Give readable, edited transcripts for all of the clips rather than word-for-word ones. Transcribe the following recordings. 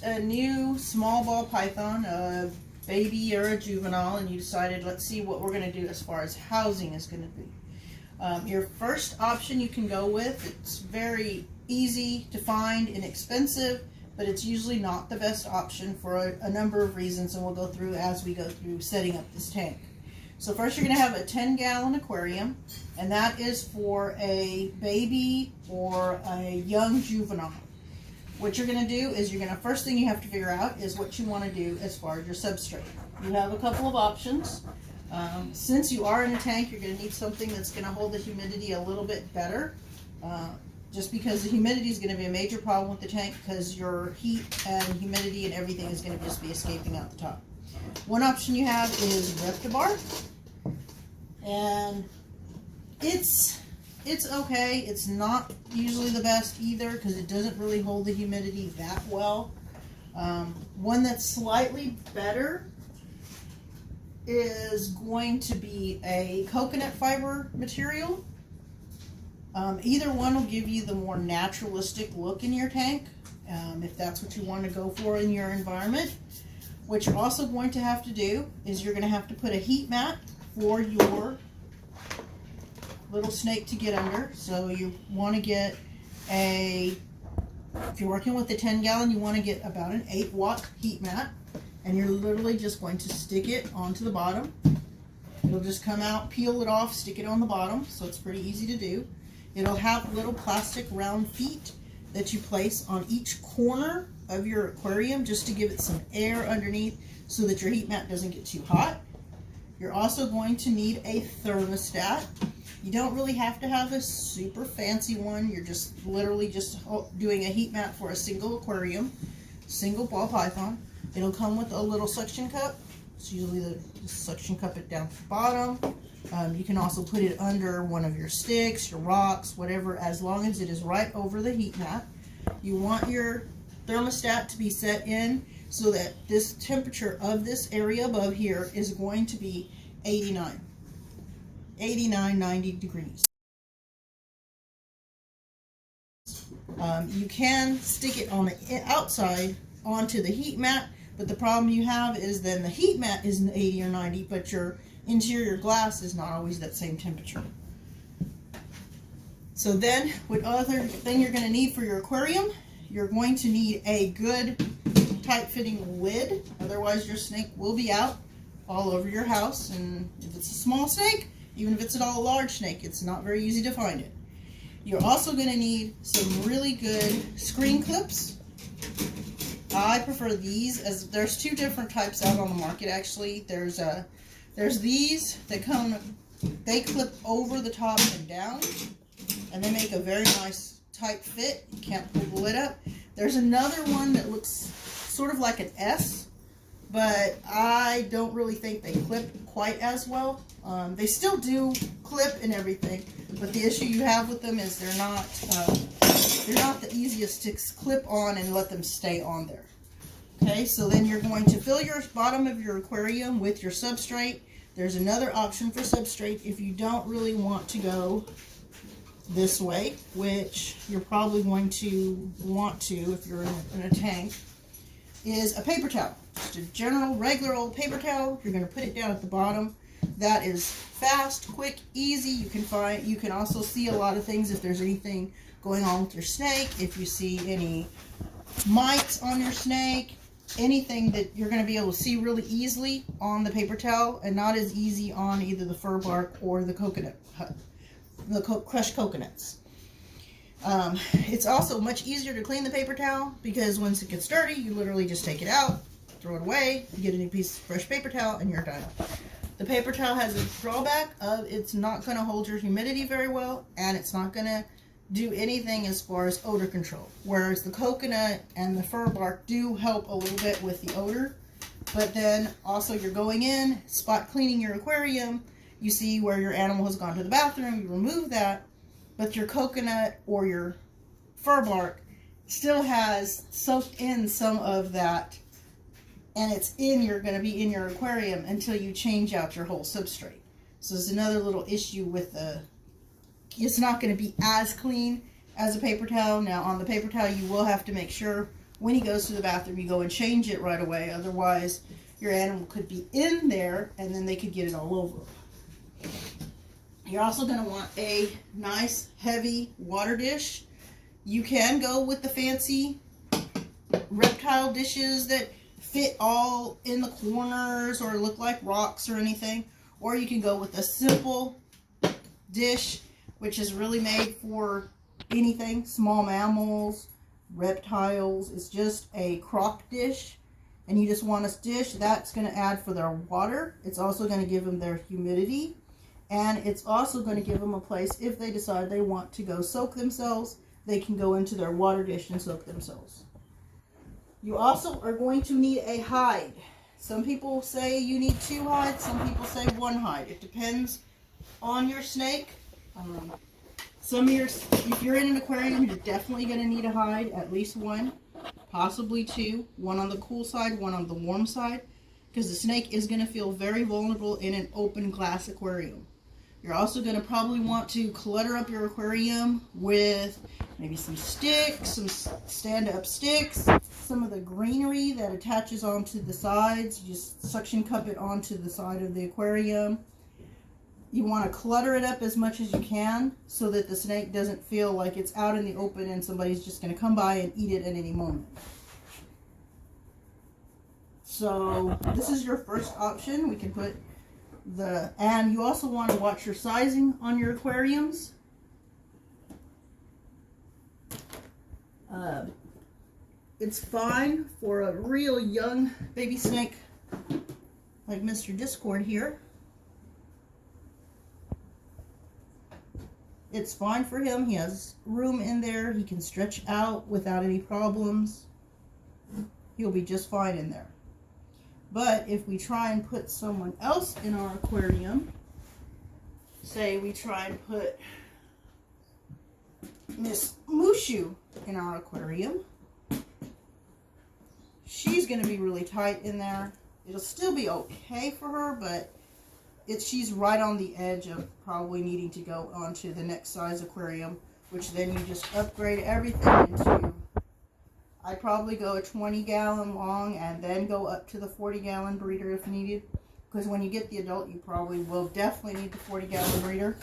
a new small ball python, a baby or a juvenile, and you decided, let's see what we're going to do as far as housing is going to be. Your first option you can go with, it's very easy to find, inexpensive, but it's usually not the best option for a number of reasons, and we'll go through as we go through setting up this tank. So first you're going to have a 10-gallon aquarium, and that is for a baby or a young juvenile. What you're going to do is first thing you have to figure out is what you want to do as far as your substrate. You have a couple of options. Since you are in a tank, you're going to need something that's going to hold the humidity a little bit better. Just because the humidity is going to be a major problem with the tank, because your heat and humidity and everything is going to just be escaping out the top. One option you have is Reptibar, and it's okay. It's not usually the best either because it doesn't really hold the humidity that well. One that's slightly better is going to be a coconut fiber material. Either one will give you the more naturalistic look in your tank, if that's what you want to go for in your environment. What you're also going to have to do is you're going to have to put a heat mat for your little snake to get under. So you want to get if you're working with a 10-gallon, you want to get about an 8-watt heat mat, and you're literally just going to stick it onto the bottom. It'll just come out, peel it off, stick it on the bottom, so it's pretty easy to do. It'll have little plastic round feet that you place on each corner of your aquarium just to give it some air underneath so that your heat mat doesn't get too hot. You're also going to need a thermostat. You don't really have to have a super fancy one. You're just literally just doing a heat mat for a single aquarium, single ball python. It'll come with a little suction cup. It's usually the suction cup it down to the bottom. You can also put it under one of your sticks, your rocks, whatever, as long as it is right over the heat mat. You want your thermostat to be set in so that this temperature of this area above here is going to be 90 degrees. You can stick it on the outside onto the heat mat, but the problem you have is then the heat mat is 80 or 90, but your interior glass is not always that same temperature. So then, what other thing you're going to need for your aquarium, you're going to need a good tight-fitting lid. Otherwise, your snake will be out all over your house. And if it's a small snake, even if it's a large snake, it's not very easy to find it. You're also going to need some really good screen clips. I prefer these, as there's two different types out on the market actually. There's these that they clip over the top and down, and they make a very nice tight fit. You can't pull the lid up. There's another one that looks sort of like an S, but I don't really think they clip quite as well. They still do clip and everything, but the issue you have with them is they're not the easiest to clip on and let them stay on there. Okay, so then you're going to fill your bottom of your aquarium with your substrate. There's another option for substrate if you don't really want to go this way, which you're probably going to want to if you're in a tank, is a paper towel. Just a general, regular old paper towel. You're going to put it down at the bottom. That is fast, quick, easy. You can also see a lot of things if there's anything going on with your snake. If you see any mites on your snake, anything that you're going to be able to see really easily on the paper towel, and not as easy on either the fir bark or the coconut, the crushed coconuts. It's also much easier to clean the paper towel because once it gets dirty, you literally just take it out, throw it away, get a new piece of fresh paper towel, and you're done. The paper towel has a drawback of it's not going to hold your humidity very well, and it's not going to do anything as far as odor control. Whereas the coconut and the fir bark do help a little bit with the odor. But then also you're going in, spot cleaning your aquarium, you see where your animal has gone to the bathroom, you remove that, but your coconut or your fir bark still has soaked in some of that, and it's going to be in your aquarium until you change out your whole substrate. So there's another little issue with it's not going to be as clean as a paper towel. Now on the paper towel you will have to make sure when he goes to the bathroom, you go and change it right away. Otherwise, your animal could be in there and then they could get it all over. You're also going to want a nice heavy water dish. You can go with the fancy reptile dishes that fit all in the corners or look like rocks or anything. Or you can go with a simple dish, which is really made for anything, small mammals, reptiles. It's just a crock dish, and you just want a dish that's going to add for their water. It's also going to give them their humidity, and it's also going to give them a place if they decide they want to go soak themselves. They can go into their water dish and soak themselves. You also are going to need a hide. Some people say you need 2 hides, some people say 1 hide. It depends on your snake. If you're in an aquarium, you're definitely going to need a hide, at least 1, possibly 2. 1 on the cool side, 1 on the warm side, because the snake is going to feel very vulnerable in an open glass aquarium. You're also going to probably want to clutter up your aquarium with maybe some sticks, some stand-up sticks, some of the greenery that attaches onto the sides. You just suction cup it onto the side of the aquarium. You want to clutter it up as much as you can so that the snake doesn't feel like it's out in the open and somebody's just going to come by and eat it at any moment. So this is your first option. We can put and you also want to watch your sizing on your aquariums. It's fine for a real young baby snake like Mr. Discord here. It's fine for him. He has room in there. He can stretch out without any problems. He'll be just fine in there. But if we try and put someone else in our aquarium, say we try and put Miss Mushu in our aquarium, she's going to be really tight in there. It'll still be okay for her, but she's right on the edge of probably needing to go onto the next size aquarium, which then you just upgrade everything into. I'd probably go a 20-gallon long and then go up to the 40-gallon breeder if needed. Because when you get the adult, you probably will definitely need the 40-gallon breeder.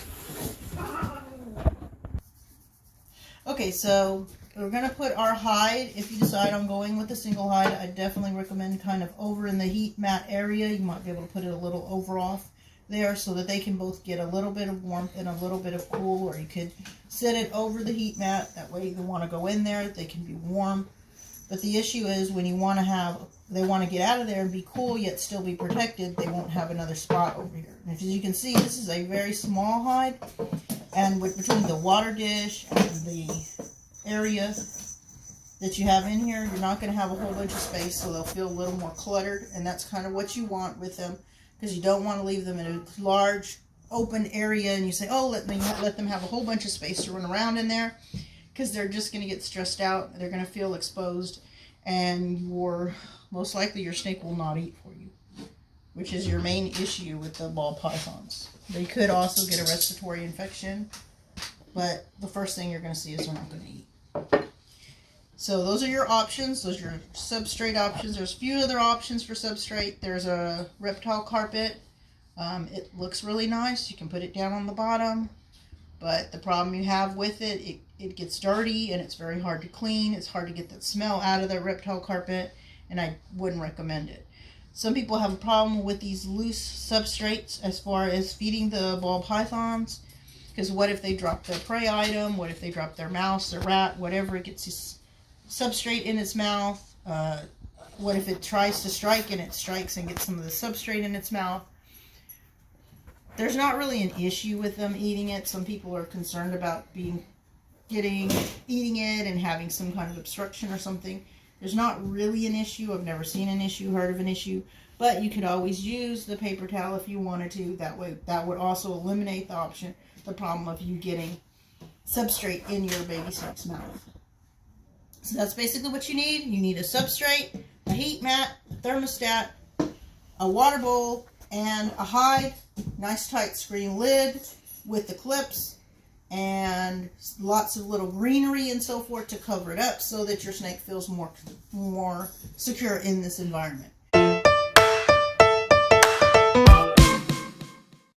Okay, so we're going to put our hide. If you decide on going with a single hide, I definitely recommend kind of over in the heat mat area. You might be able to put it a little over off there so that they can both get a little bit of warmth and a little bit of cool. Or you could set it over the heat mat. That way they want to go in there, they can be warm. But the issue is when you want to they want to get out of there and be cool yet still be protected, they won't have another spot over here. And as you can see, this is a very small hide, and between the water dish and the area that you have in here, you're not going to have a whole bunch of space, so they'll feel a little more cluttered, and that's kind of what you want with them, because you don't want to leave them in a large open area and you say, oh, let them have a whole bunch of space to run around in there. Because they're just going to get stressed out, they're going to feel exposed, and most likely your snake will not eat for you, which is your main issue with the ball pythons. They could also get a respiratory infection, but the first thing you're going to see is they're not going to eat. So those are your options. Those are your substrate options. There's a few other options for substrate. There's a reptile carpet. It looks really nice. You can put it down on the bottom. But the problem you have with it gets dirty and it's very hard to clean. It's hard to get that smell out of the reptile carpet, and I wouldn't recommend it. Some people have a problem with these loose substrates as far as feeding the ball pythons, because what if they drop their prey item? What if they drop their mouse or rat, whatever, it gets this substrate in its mouth? What if it tries to strike and it strikes and gets some of the substrate in its mouth? There's not really an issue with them eating it. Some people are concerned about eating it and having some kind of obstruction or something. There's not really an issue. I've never seen an issue, heard of an issue. But you could always use the paper towel if you wanted to. That way, that would also eliminate the problem of you getting substrate in your baby snake's mouth. So that's basically what you need. You need a substrate, a heat mat, a thermostat, a water bowl, and a hide. Nice tight screen lid with the clips, and lots of little greenery and so forth to cover it up so that your snake feels more secure in this environment.